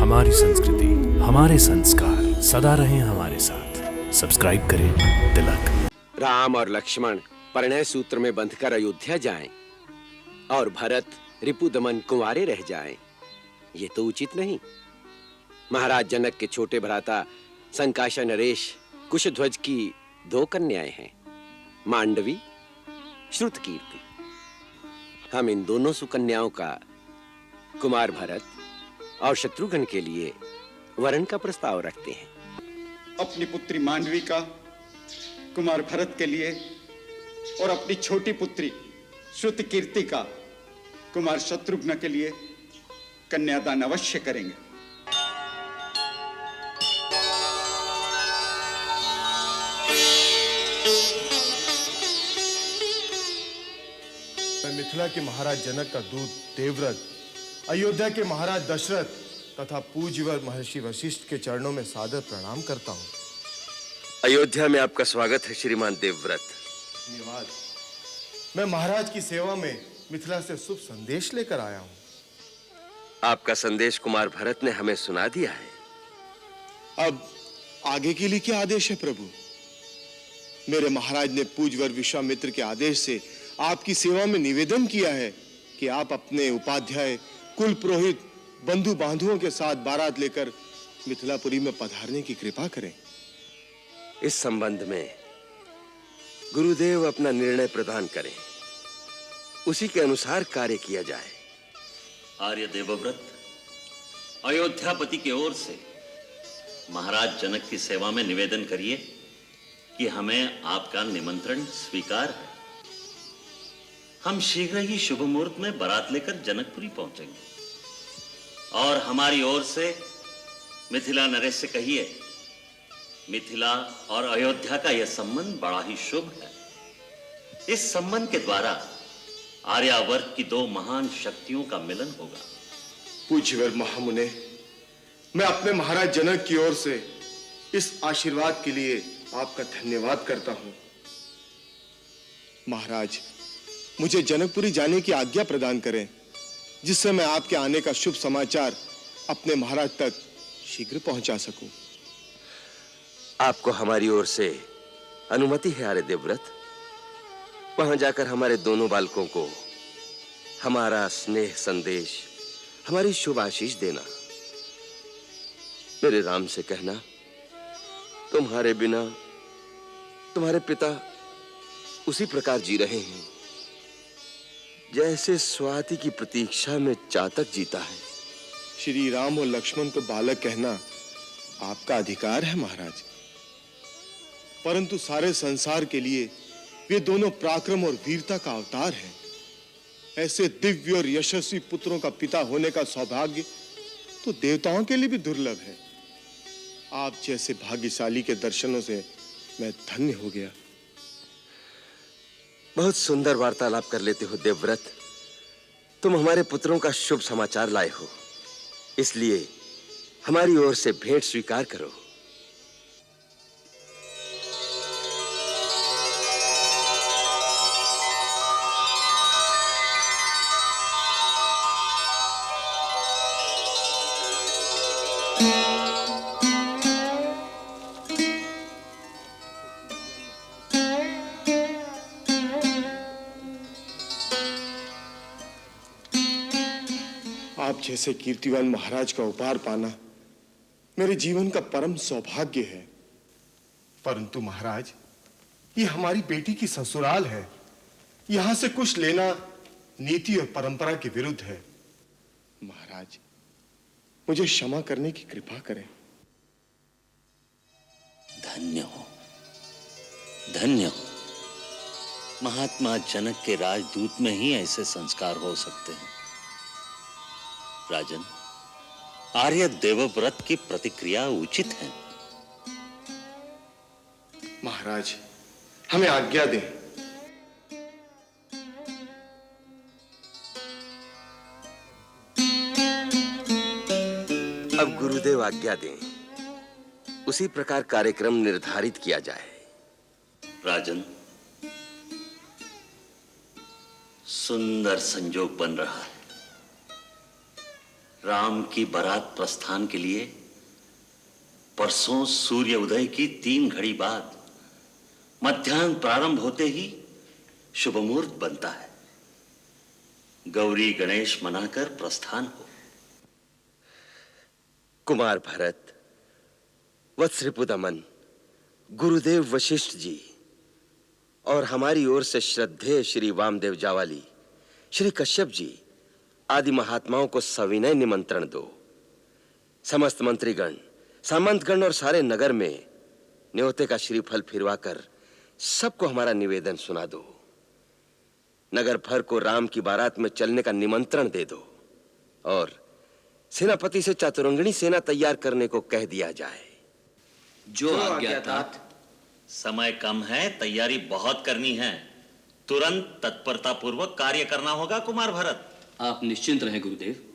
हमारी संस्कृति, हमारे संस्कार सदा रहें हमारे साथ। सब्सक्राइब करें तिलक। राम और लक्ष्मण परिणय सूत्र में बंधकर अयोध्या जाएं और भरत रिपुदमन कुंवारे रह जाएं, ये तो उचित नहीं। महाराज जनक के छोटे भ्राता संकाशा नरेश कुशध्वज की 2 कन्याएं हैं, मांडवी, श्रुतकीर्ति। हम इन दोनों सुकन्याओं का कुमार भरत और शत्रुघ्न के लिए वरण का प्रस्ताव रखते हैं। अपनी पुत्री मांडवी का कुमार भरत के लिए और अपनी छोटी पुत्री श्रुतकीर्ति का कुमार शत्रुघ्न के लिए कन्यादान अवश्य करेंगे। मैं मिथिला के महाराज जनक का दूत देवव्रत, अयोध्या के महाराज दशरथ तथा पूज्यवर महर्षि वशिष्ठ के चरणों में सादर प्रणाम करता हूँ। अयोध्या में आपका स्वागत है श्रीमान देवव्रत। धन्यवाद। मैं महाराज की सेवा में मिथिला से शुभ संदेश लेकर आया हूँ। आपका संदेश कुमार भरत ने हमें सुना दिया है। अब आगे के लिए क्या आदेश है प्रभु? मेरे महाराज ने पूज्यवर विश्वामित्र के आदेश से आपकी सेवा में निवेदन किया है कि आप अपने उपाध्याय, कुल पुरोहित, बंधु बांधुओं के साथ बारात लेकर मिथिलापुरी में पधारने की कृपा करें। इस संबंध में गुरुदेव अपना निर्णय प्रदान करें, उसी के अनुसार कार्य किया जाए। आर्य देवव्रत, अयोध्यापति की ओर से महाराज जनक की सेवा में निवेदन करिए कि हमें आपका निमंत्रण स्वीकार है। हम शीघ्र ही शुभ मुहूर्त में बारात लेकर जनकपुरी पहुंचेंगे और हमारी ओर से मिथिला नरेश से कहिए, मिथिला और अयोध्या का यह संबंध बड़ा ही शुभ है। इस संबंध के द्वारा आर्यावर्त की 2 महान शक्तियों का मिलन होगा। पूज्यवर महामुने, मैं अपने महाराज जनक की ओर से इस आशीर्वाद के लिए आपका धन्यवाद करता हूं। महाराज, मुझे जनकपुरी जाने की आज्ञा प्रदान करें, जिससे मैं आपके आने का शुभ समाचार अपने महाराज तक शीघ्र पहुंचा सकूं। आपको हमारी ओर से अनुमति है आर्य देवव्रत। वहां जाकर हमारे दोनों बालकों को हमारा स्नेह संदेश, हमारी शुभ आशीष देना। मेरे राम से कहना, तुम्हारे बिना तुम्हारे पिता उसी प्रकार जी रहे हैं जैसे स्वाति की प्रतीक्षा में चातक जीता है। श्री राम और लक्ष्मण को बालक कहना आपका अधिकार है महाराज, परंतु सारे संसार के लिए वे दोनों पराक्रम और वीरता का अवतार हैं। ऐसे दिव्य और यशस्वी पुत्रों का पिता होने का सौभाग्य तो देवताओं के लिए भी दुर्लभ है। आप जैसे भाग्यशाली के दर्शनों से मैं धन्य हो गया। बहुत सुंदर वार्तालाप कर लेते हो देवव्रत। तुम हमारे पुत्रों का शुभ समाचार लाए हो, इसलिए हमारी ओर से भेंट स्वीकार करो। आप जैसे कीर्तिवान महाराज का उपहार पाना मेरे जीवन का परम सौभाग्य है। परंतु महाराज, ये हमारी बेटी की ससुराल है। यहां से कुछ लेना नीति और परंपरा के विरुद्ध है। महाराज, मुझे क्षमा करने की कृपा करें। धन्य हो, धन्य हो। महात्मा जनक के राजदूत में ही ऐसे संस्कार हो सकते हैं। राजन, आर्य देवव्रत की प्रतिक्रिया उचित है। महाराज, हमें आज्ञा दें। अब गुरुदेव आज्ञा दें, उसी प्रकार कार्यक्रम निर्धारित किया जाए। राजन, सुंदर संजोग बन रहा है। राम की बारात प्रस्थान के लिए परसों सूर्य उदय की 3 घड़ी बाद मध्याह्न प्रारंभ होते ही शुभ मुहूर्त बनता है। गौरी गणेश मनाकर प्रस्थान हो। कुमार भरत, वत्स रिपुदमन, गुरुदेव वशिष्ठ जी और हमारी ओर से श्रद्धेय श्री वामदेव जावाली, श्री कश्यप जी आदि महात्माओं को सविनय निमंत्रण दो। समस्त मंत्रीगण, सामंतगण और सारे नगर में न्योते का श्रीफल फिरवाकर सबको हमारा निवेदन सुना दो। नगर भर को राम की बारात में चलने का निमंत्रण दे दो और सेनापति से चातुरंगिणी सेना तैयार करने को कह दिया जाए। जो आज्ञा तात। समय कम है, तैयारी बहुत करनी है। तुरंत तत्परता पूर्वक कार्य करना होगा कुमार भरत। आप निश्चिंत रहें गुरुदेव।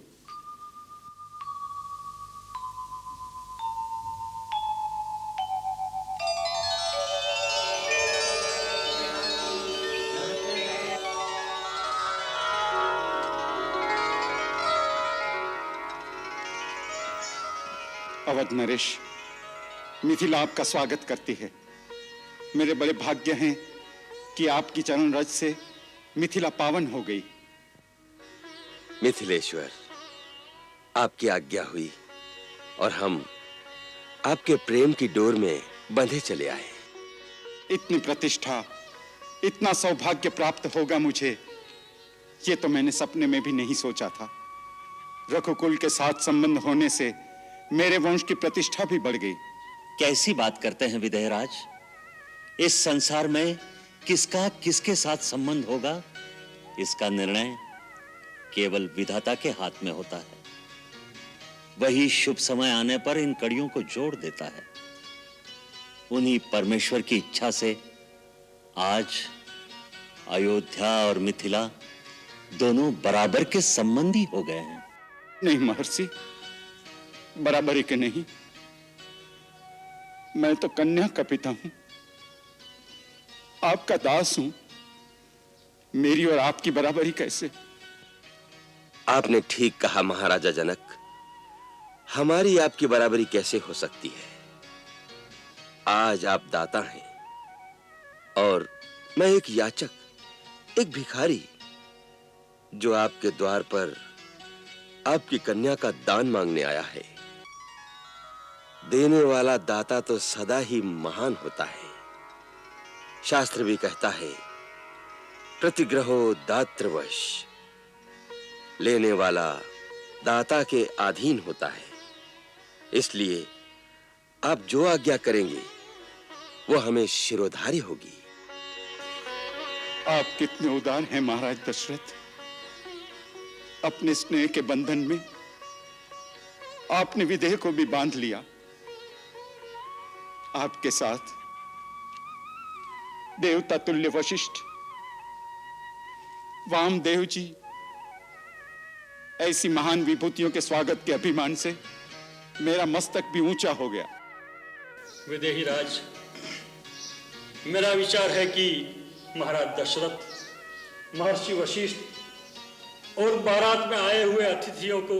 अवध नरेश, मिथिला आपका स्वागत करती है। मेरे बड़े भाग्य हैं कि आपकी चरण रज से मिथिला पावन हो गई। मिथिलेश्वर, आपकी आज्ञा हुई और हम आपके प्रेम की डोर में बंधे चले आए। इतनी प्रतिष्ठा, इतना सौभाग्य प्राप्त होगा मुझे, ये तो मैंने सपने में भी नहीं सोचा था। रघुकुल के साथ संबंध होने से मेरे वंश की प्रतिष्ठा भी बढ़ गई। कैसी बात करते हैं विदेहराज? इस संसार में किसका किसके साथ संबंध होगा, इसका निर्णय केवल विधाता के हाथ में होता है। वही शुभ समय आने पर इन कड़ियों को जोड़ देता है। उन्हीं परमेश्वर की इच्छा से आज अयोध्या और मिथिला दोनों बराबर के संबंधी हो गए हैं। नहीं महर्षि, बराबरी के नहीं। मैं तो कन्या का पिता हूं, आपका दास हूं। मेरी और आपकी बराबरी कैसे? आपने ठीक कहा महाराजा जनक, हमारी आपकी बराबरी कैसे हो सकती है? आज आप दाता हैं और मैं एक याचक, एक भिखारी जो आपके द्वार पर आपकी कन्या का दान मांगने आया है। देने वाला दाता तो सदा ही महान होता है। शास्त्र भी कहता है, प्रतिग्रहो दातृवश। लेने वाला दाता के अधीन होता है। इसलिए आप जो आज्ञा करेंगे वो हमें शिरोधार्य होगी। आप कितने उदार हैं महाराज दशरथ। अपने स्नेह के बंधन में आपने विदेह को भी बांध लिया। आपके साथ देवता तुल्य वशिष्ठ, वामदेव जी ऐसी महान विभूतियों के स्वागत के अभिमान से मेरा मस्तक भी ऊंचा हो गया। विदेही राज, मेरा विचार है कि महाराज दशरथ, महर्षि वशिष्ठ और बारात में आए हुए अतिथियों को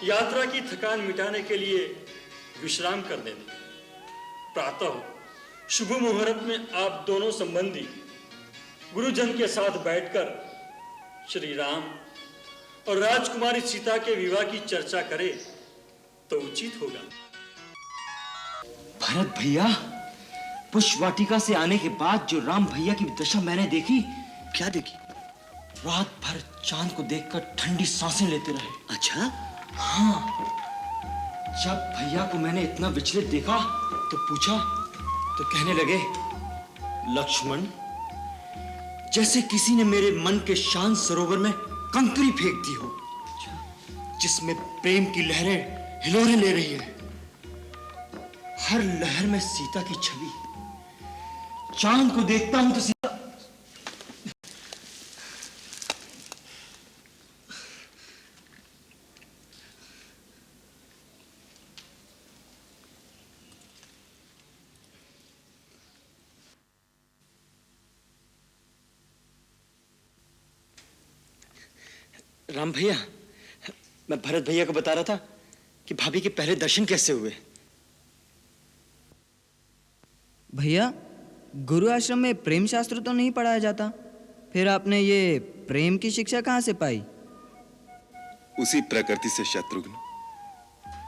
यात्रा की थकान मिटाने के लिए विश्राम करने दें। प्रातः शुभ मुहूर्त में आप दोनों संबंधी गुरुजन के साथ बैठकर श्री राम और राजकुमारी सीता के विवाह की चर्चा करें तो उचित होगा। भरत भैया, पुष्प वाटिका से आने के बाद जो राम भैया की दशा मैंने देखी। क्या देखी? रात भर चांद को देखकर ठंडी सांसें लेते रहे। अच्छा? हाँ, जब भैया को मैंने इतना विचलित देखा तो पूछा तो कहने लगे, लक्ष्मण, जैसे किसी ने मेरे मन के शांत सरोवर में कंकरी फेंक दी हो, जिसमें प्रेम की लहरें हिलोरे ले रही है। हर लहर में सीता की छवि। चांद को देखता हूं तो सीता। राम भैया, मैं भरत भैया को बता रहा था कि भाभी के पहले दर्शन कैसे हुए। भैया, गुरु आश्रम में प्रेम शास्त्र तो नहीं पढ़ाया जाता, फिर आपने ये प्रेम की शिक्षा कहाँ से पाई? उसी प्रकृति से शत्रुघ्न,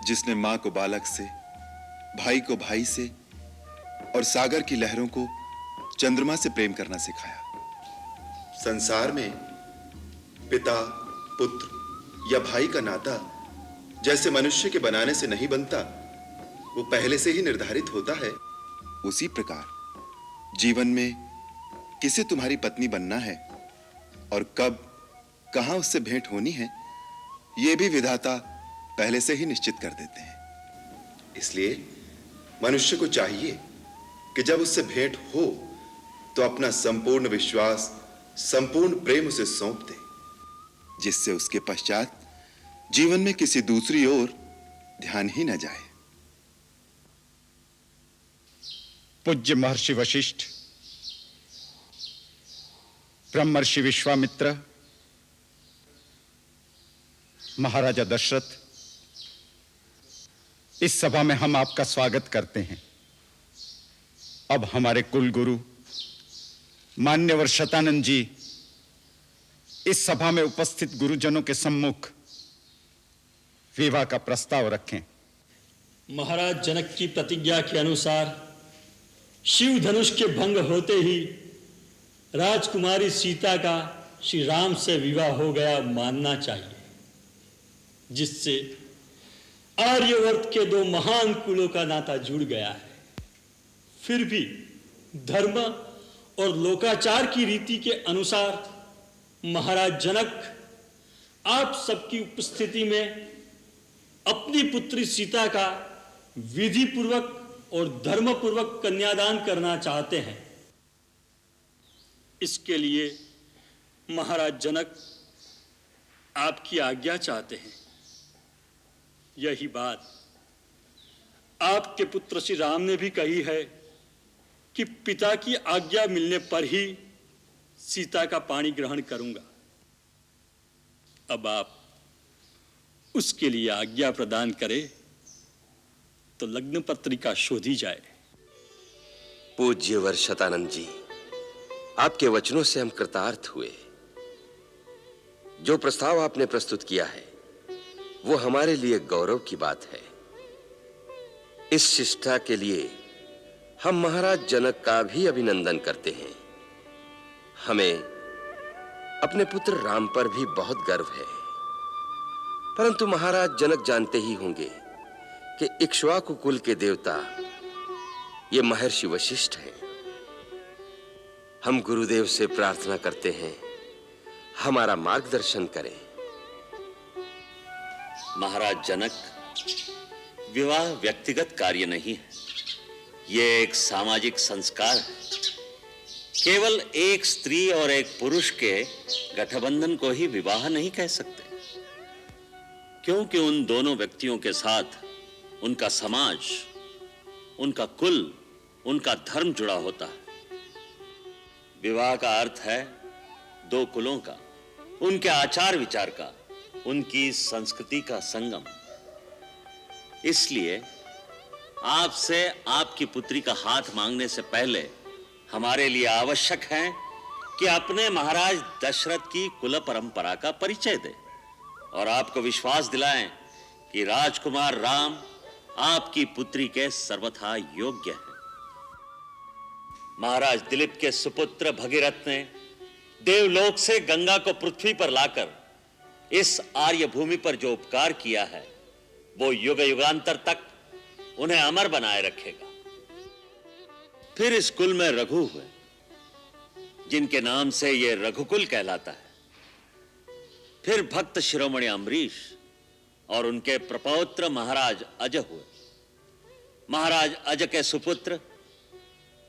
जिसने मां को बालक से, भाई को भाई से और सागर की लहरों को चंद्रमा से प्रेम करना सिखाया। संसार में पिता, पुत्र या भाई का नाता जैसे मनुष्य के बनाने से नहीं बनता, वो पहले से ही निर्धारित होता है। उसी प्रकार जीवन में किसे तुम्हारी पत्नी बनना है और कब कहां उससे भेंट होनी है, यह भी विधाता पहले से ही निश्चित कर देते हैं। इसलिए मनुष्य को चाहिए कि जब उससे भेंट हो तो अपना संपूर्ण विश्वास, संपूर्ण प्रेम उसे सौंप दे, जिससे उसके पश्चात जीवन में किसी दूसरी ओर ध्यान ही न जाए। पूज्य महर्षि वशिष्ठ, ब्रह्मर्षि विश्वामित्र, महाराजा दशरथ, इस सभा में हम आपका स्वागत करते हैं। अब हमारे कुल गुरु मान्यवर शतानंद जी इस सभा में उपस्थित गुरुजनों के सम्मुख विवाह का प्रस्ताव रखें। महाराज जनक की प्रतिज्ञा के अनुसार शिव धनुष के भंग होते ही राजकुमारी सीता का श्री राम से विवाह हो गया मानना चाहिए, जिससे आर्यवर्त के दो महान कुलों का नाता जुड़ गया है। फिर भी धर्म और लोकाचार की रीति के अनुसार महाराज जनक आप सबकी उपस्थिति में अपनी पुत्री सीता का विधि पूर्वक और धर्म पूर्वक कन्यादान करना चाहते हैं। इसके लिए महाराज जनक आपकी आज्ञा चाहते हैं। यही बात आपके पुत्र श्री राम ने भी कही है कि पिता की आज्ञा मिलने पर ही सीता का पाणी ग्रहण करूंगा। अब आप उसके लिए आज्ञा प्रदान करें तो लग्न पत्रिका शोधी जाए। पूज्यवर शतानंद जी, आपके वचनों से हम कृतार्थ हुए। जो प्रस्ताव आपने प्रस्तुत किया है वो हमारे लिए गौरव की बात है। इस शिष्टा के लिए हम महाराज जनक का भी अभिनंदन करते हैं। हमें अपने पुत्र राम पर भी बहुत गर्व है, परंतु महाराज जनक जानते ही होंगे कि इक्ष्वाकु कुल के देवता ये महर्षि वशिष्ठ हैं। हम गुरुदेव से प्रार्थना करते हैं हमारा मार्गदर्शन करें। महाराज जनक, विवाह व्यक्तिगत कार्य नहीं है, यह एक सामाजिक संस्कार है। केवल एक स्त्री और एक पुरुष के गठबंधन को ही विवाह नहीं कह सकते, क्योंकि उन दोनों व्यक्तियों के साथ उनका समाज, उनका कुल, उनका धर्म जुड़ा होता है। विवाह का अर्थ है दो कुलों का, उनके आचार विचार का, उनकी संस्कृति का संगम। इसलिए आपसे आपकी पुत्री का हाथ मांगने से पहले हमारे लिए आवश्यक है कि अपने महाराज दशरथ की कुल परंपरा का परिचय दें और आपको विश्वास दिलाएं कि राजकुमार राम आपकी पुत्री के सर्वथा योग्य हैं। महाराज दिलीप के सुपुत्र भगीरथ ने देवलोक से गंगा को पृथ्वी पर लाकर इस आर्य भूमि पर जो उपकार किया है वो युग युगांतर तक उन्हें अमर बनाए रखेगा। फिर इस कुल में रघु हुए, जिनके नाम से यह रघुकुल कहलाता है। फिर भक्त शिरोमणि अम्बरीश और उनके प्रपौत्र महाराज अज हुए। महाराज अज के सुपुत्र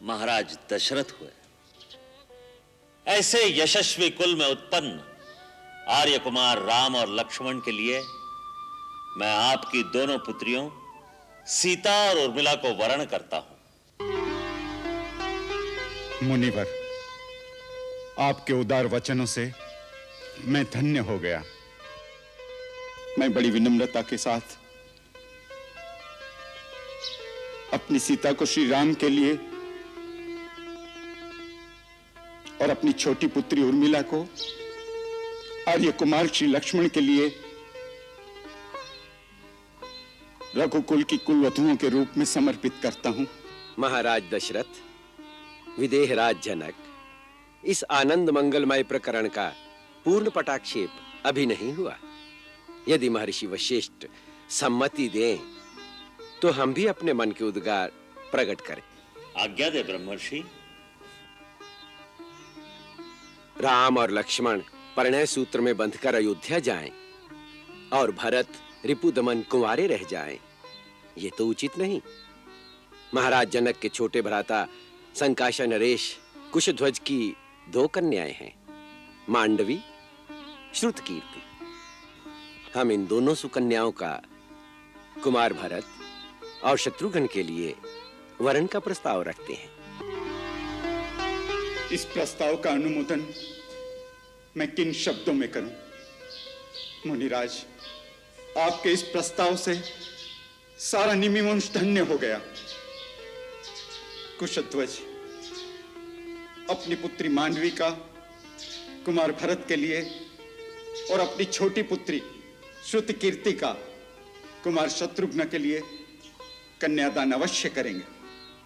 महाराज दशरथ हुए। ऐसे यशस्वी कुल में उत्पन्न आर्य कुमार राम और लक्ष्मण के लिए मैं आपकी दोनों पुत्रियों सीता और उर्मिला को वरण करता हूं। मुनिवर, आपके उदार वचनों से मैं धन्य हो गया। मैं बड़ी विनम्रता के साथ अपनी सीता को श्री राम के लिए और अपनी छोटी पुत्री उर्मिला को आर्य कुमार श्री लक्ष्मण के लिए रघुकुल की कुलवधुओं के रूप में समर्पित करता हूं। महाराज दशरथ, विदेहराज जनक, इस आनंद मंगलमय प्रकरण का पूर्ण पटाक्षेप अभी नहीं हुआ। यदि महर्षि वशिष्ठ सम्मति दें तो हम भी अपने मन के उद्गार प्रकट करें। आज्ञा दे ब्रह्मर्षि। राम और लक्ष्मण परिणय सूत्र में बंधकर अयोध्या जाएं और भरत रिपुदमन कुंवारे रह जाएं, ये तो उचित नहीं। महाराज जनक के छोटे भ्राता संकाशा नरेश कुशध्वज की 2 कन्याएं हैं, मांडवी, श्रुतकीर्ति। हम इन दोनों सुकन्याओं का कुमार भरत और शत्रुघ्न के लिए वरण का प्रस्ताव रखते हैं। इस प्रस्ताव का अनुमोदन मैं किन शब्दों में करूं? मुनिराज, आपके इस प्रस्ताव से सारा निमिवंश धन्य हो गया। कुशध्वज अपनी पुत्री मांडवी का कुमार भरत के लिए और अपनी छोटी पुत्री श्रुतकीर्ति का कुमार शत्रुघ्न के लिए कन्यादान अवश्य करेंगे।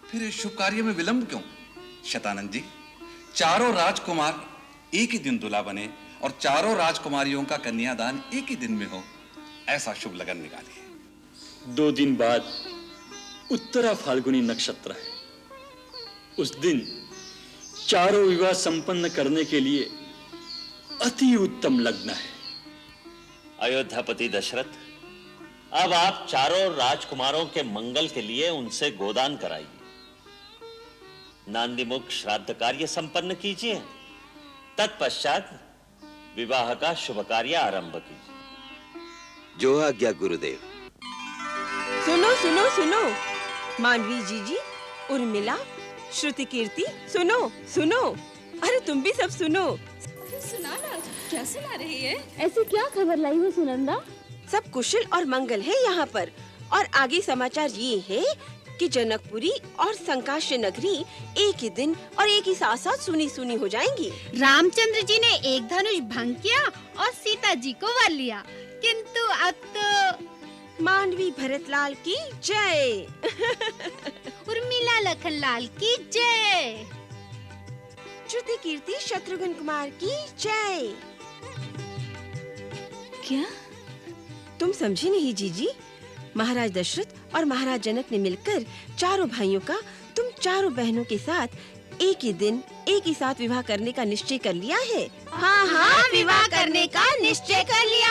फिर इस शुभ कार्य में विलंब क्यों? शतानंद जी, चारों राजकुमार एक ही दिन दूल्हा बने और चारों राजकुमारियों का कन्यादान एक ही दिन में हो, ऐसा शुभ लगन निकालिए। 2 दिन बाद उत्तरा फाल्गुनी नक्षत्र है। उस दिन चारों विवाह संपन्न करने के लिए अति उत्तम लग्न है। अयोध्यापति दशरथ, अब आप चारों राजकुमारों के मंगल के लिए उनसे गोदान कराइए। नांदीमुख श्राद्ध कार्य संपन्न कीजिए, तत्पश्चात विवाह का शुभ कार्य आरंभ कीजिए। जो आज्ञा गुरुदेव। सुनो सुनो सुनो, मांडवी जीजी, उर्मिला, श्रुतिकीर्ति, सुनो सुनो, अरे तुम भी सब सुनो। सुना ना, क्या सुना रही है? ऐसी क्या खबर लाई हो सुनंदा? सब कुशल और मंगल है यहाँ पर। और आगे समाचार ये है कि जनकपुरी और संकाश्य नगरी एक ही दिन और एक ही साथ साथ सुनी सुनी हो जाएंगी। रामचंद्र जी ने एक धनुष भंग किया और सीता जी को वर लिया, किंतु अब तो मांडवी भरतलाल की जय। उर्मिला लखनलाल की जय। श्रुतिकीर्ति शत्रुघ्न कुमार की जय। क्या तुम समझी नहीं जीजी? महाराज दशरथ और महाराज जनक ने मिलकर चारों भाइयों का तुम चारों बहनों के साथ एक ही दिन एक ही साथ विवाह करने का निश्चय कर लिया है। हाँ हाँ, विवाह करने का निश्चय कर लिया